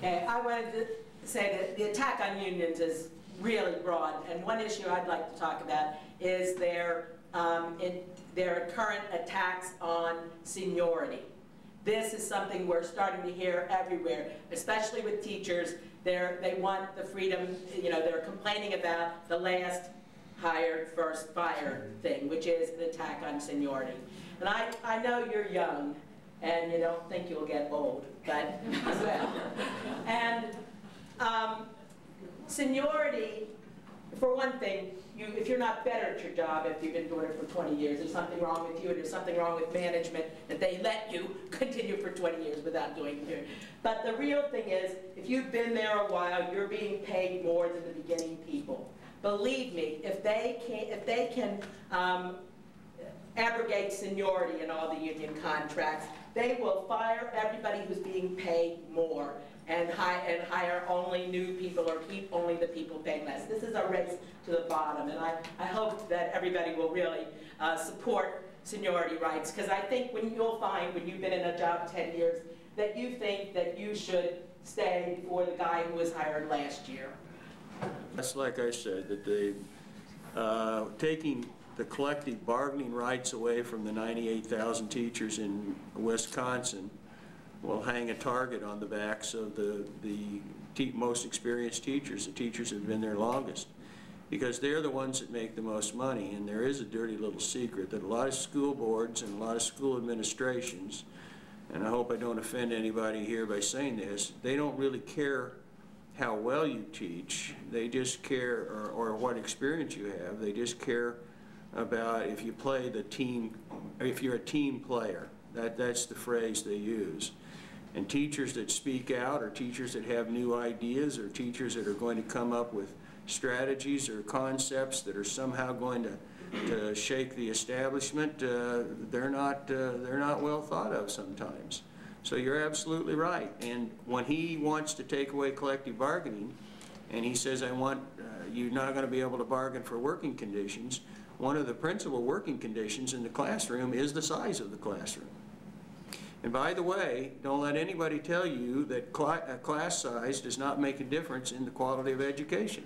Okay, I wanted to say that the attack on unions is really broad, and one issue I'd like to talk about is their current attacks on seniority. This is something we're starting to hear everywhere, especially with teachers. They want the freedom, you know, they're complaining about the last hired, first fired thing, which is an attack on seniority. And I know you're young, and you don't think you'll get old, but as well. And seniority, for one thing, if you're not better at your job, if you've been doing it for 20 years, there's something wrong with you, and there's something wrong with management that they let you continue for 20 years without doing it. But the real thing is, if you've been there a while, you're being paid more than the beginning people. Believe me, if they can abrogate seniority in all the union contracts, they will fire everybody who's being paid more and hire only new people or keep only the people paid less. This is a race to the bottom, and I hope that everybody will really support seniority rights, because I think you'll find when you've been in a job 10 years that you think that you should stay before the guy who was hired last year. That's like I said, that they taking the collective bargaining rights away from the 98,000 teachers in Wisconsin will hang a target on the backs of the most experienced teachers, the teachers that have been there longest, because they're the ones that make the most money. And there is a dirty little secret that a lot of school boards and a lot of school administrations, and I hope I don't offend anybody here by saying this, they don't really care how well you teach. They just care, or what experience you have. They just care about if you play the team, if you're a team player. That's the phrase they use. And teachers that speak out, or teachers that have new ideas, or teachers that are going to come up with strategies or concepts that are somehow going to shake the establishment, they're not well thought of sometimes. So you're absolutely right. And when he wants to take away collective bargaining, and he says, you're not going to be able to bargain for working conditions, one of the principal working conditions in the classroom is the size of the classroom. And by the way, don't let anybody tell you that class size does not make a difference in the quality of education.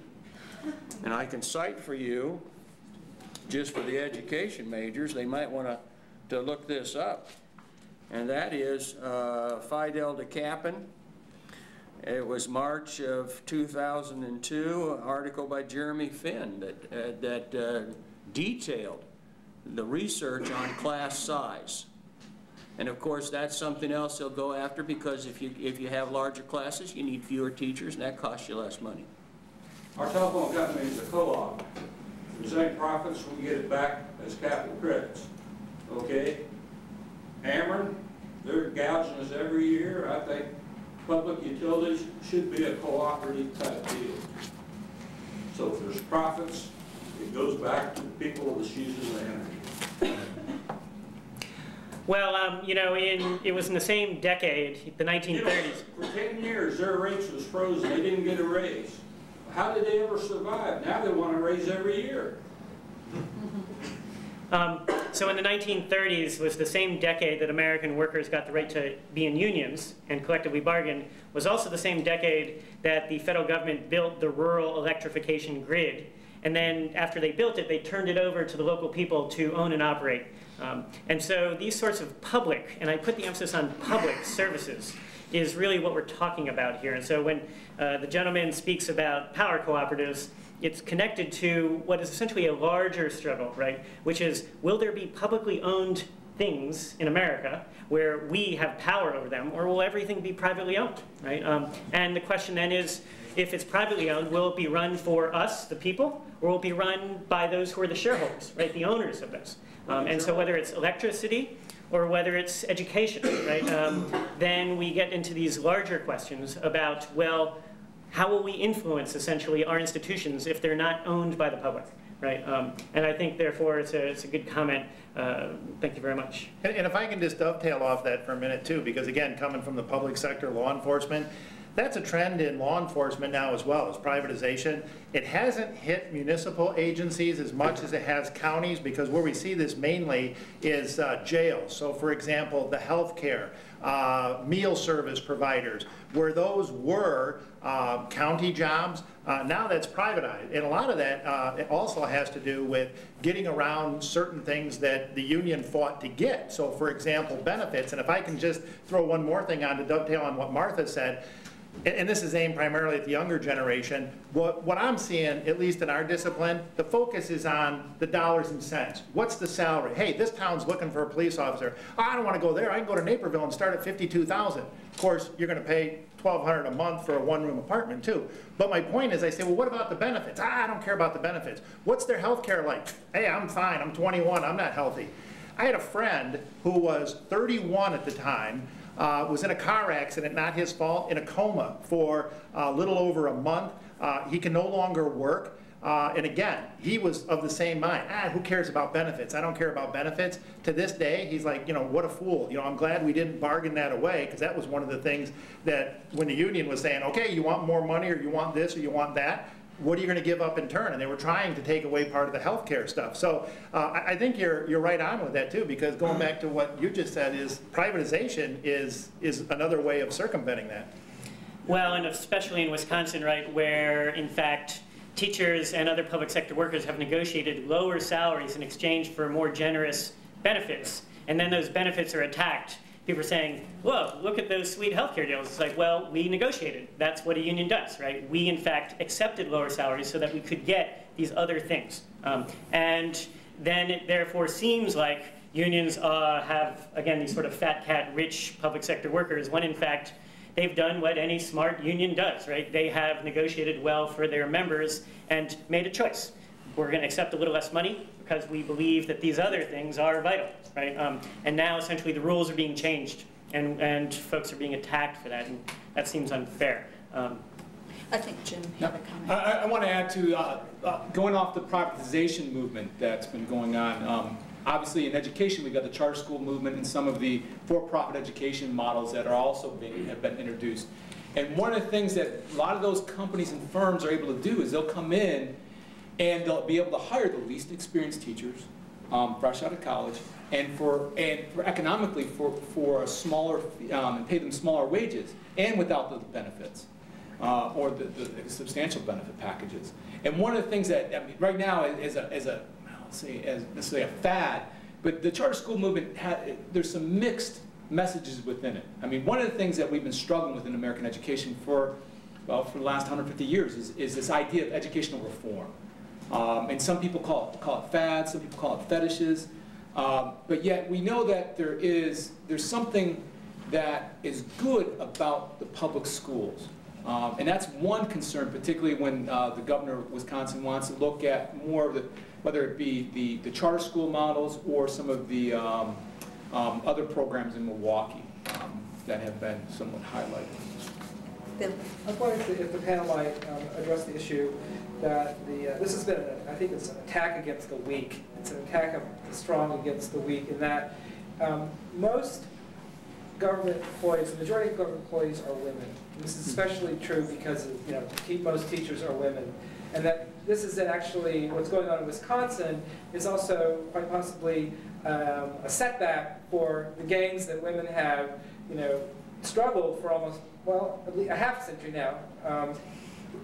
And I can cite for you, just for the education majors, they might want to look this up. And that is Fidel de Capin. It was March of 2002, an article by Jeremy Finn that detailed the research on class size. And of course, that's something else they'll go after, because if you have larger classes, you need fewer teachers, and that costs you less money. Our telephone company is a co-op. If there's any profits, we get it back as capital credits. Okay? Ameren, they're gouging us every year. I think public utilities should be a cooperative type deal. So if there's profits, it goes back to the people that's using the energy. Well, you know, it was in the same decade, the 1930s. You know, for 10 years, their rates was frozen. They didn't get a raise. How did they ever survive? Now they want a raise every year. So in the 1930s was the same decade that American workers got the right to be in unions and collectively bargain, was also the same decade that the federal government built the rural electrification grid. And then after they built it, they turned it over to the local people to own and operate. And so these sorts of public, and I put the emphasis on public services, is really what we're talking about here. And so when the gentleman speaks about power cooperatives, it's connected to what is essentially a larger struggle, right? Which is, will there be publicly owned things in America where we have power over them, or will everything be privately owned, right? And the question then is, if it's privately owned, will it be run for us, the people, or will it be run by those who are the shareholders, right, the owners of those? And so whether it's electricity or whether it's education, right, then we get into these larger questions about, well, how will we influence, essentially, our institutions if they're not owned by the public, right? And I think, therefore, it's a good comment. Thank you very much. And if I can just dovetail off that for a minute, too, because, again, coming from the public sector, law enforcement, that's a trend in law enforcement now as well, is privatization. It hasn't hit municipal agencies as much as it has counties, because where we see this mainly is jails. So for example, the health care, meal service providers, where those were county jobs. Now that's privatized. And a lot of that it also has to do with getting around certain things that the union fought to get. So for example, benefits. And if I can just throw one more thing on to dovetail on what Martha said, and this is aimed primarily at the younger generation, what I'm seeing, at least in our discipline, the focus is on the dollars and cents. What's the salary? Hey, this town's looking for a police officer. Oh, I don't want to go there. I can go to Naperville and start at $52,000. Of course, you're going to pay $1,200 a month for a one-room apartment too. But my point is, I say, well, what about the benefits? I don't care about the benefits. What's their health care like? Hey, I'm fine. I'm 21. I'm not healthy. I had a friend who was 31 at the time, was in a car accident, not his fault, in a coma for a little over a month. He can no longer work. And again, he was of the same mind. Who cares about benefits? I don't care about benefits. To this day, he's like, what a fool. I'm glad we didn't bargain that away, because that was one of the things that when the union was saying, okay, you want more money, or you want this, or you want that, what are you going to give up in turn? And they were trying to take away part of the health care stuff. So I think you're right on with that too, because going back to what you just said, is privatization is another way of circumventing that. Well, and especially in Wisconsin, right, where in fact teachers and other public sector workers have negotiated lower salaries in exchange for more generous benefits, and then those benefits are attacked. People are saying, whoa, look at those sweet healthcare deals. It's like, well, we negotiated. That's what a union does, right? We, in fact, accepted lower salaries so that we could get these other things. And then it therefore seems like unions have, again, these sort of fat cat rich public sector workers, when in fact they've done what any smart union does, right? They have negotiated well for their members and made a choice. We're going to accept a little less money because we believe that these other things are vital, right? And now essentially the rules are being changed, and folks are being attacked for that, and that seems unfair. I think Jim had a comment. I want to add to, going off the privatization movement that's been going on. Obviously in education we've got the charter school movement and some of the for-profit education models that are also have been introduced. And one of the things that a lot of those companies and firms are able to do is they'll come in and they'll be able to hire the least experienced teachers, fresh out of college, and for economically for a smaller and pay them smaller wages, and without the benefits or the substantial benefit packages. And one of the things that right now is a say as necessarily a fad, but the charter school movement there's some mixed messages within it. I mean, one of the things that we've been struggling with in American education for the last 150 years is this idea of educational reform. And some people call it fads, some people call it fetishes, but yet we know that there's something that is good about the public schools. And that's one concern, particularly when the governor of Wisconsin wants to look at more of the, whether it be the charter school models or some of the other programs in Milwaukee that have been somewhat highlighted. Bill. I was wondering if the panel might address the issue that this has been, I think it's an attack against the weak. It's an attack of the strong against the weak, in that most government employees, the majority of government employees are women. And this is especially true because most teachers are women. And that this is actually, what's going on in Wisconsin is also quite possibly a setback for the gains that women have, struggled for almost, well, at least a half century now,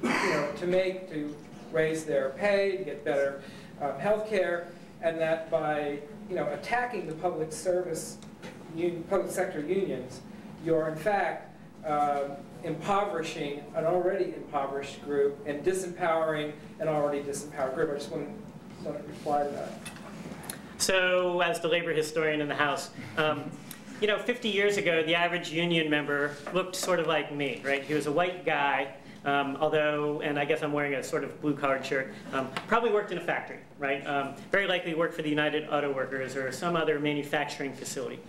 to raise their pay, to get better health care, and that by, attacking the public sector unions, you're in fact impoverishing an already impoverished group and disempowering an already disempowered group. I just want to reply to that. So, as the labor historian in the House, 50 years ago, the average union member looked sort of like me, right? He was a white guy, although, and I guess I'm wearing a sort of blue-collared shirt, probably worked in a factory, right? Very likely worked for the United Auto Workers or some other manufacturing facility.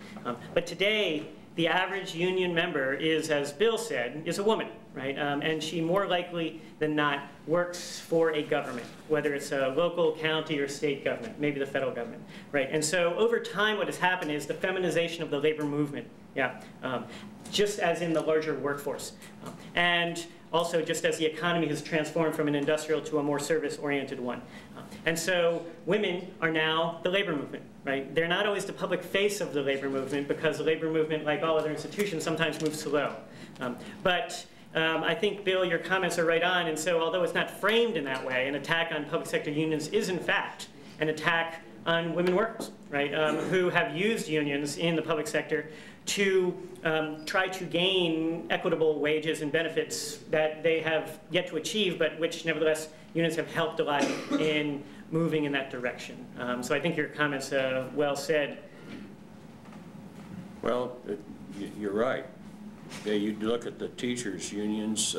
But today, the average union member is, as Bill said, is a woman, right? And she more likely than not works for a government, whether it's a local, county, or state government, maybe the federal government, right? And so over time what has happened is the feminization of the labor movement, just as in the larger workforce. And also just as the economy has transformed from an industrial to a more service-oriented one. And so women are now the labor movement. right? They're not always the public face of the labor movement because the labor movement, like all other institutions, sometimes moves slow. I think, Bill, your comments are right on, and so although it's not framed in that way, an attack on public sector unions is in fact an attack on women workers, right, who have used unions in the public sector to try to gain equitable wages and benefits that they have yet to achieve, but which nevertheless unions have helped a lot in moving in that direction. So I think your comments well said. Well, you're right. You look at the teachers' unions,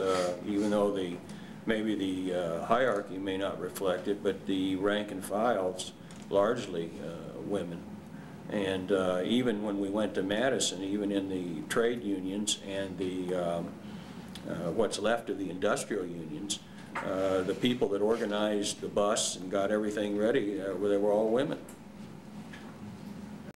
even though maybe the hierarchy may not reflect it, but the rank and file's largely women. And even when we went to Madison, even in the trade unions and the what's left of the industrial unions, the people that organized the bus and got everything ready, they were all women.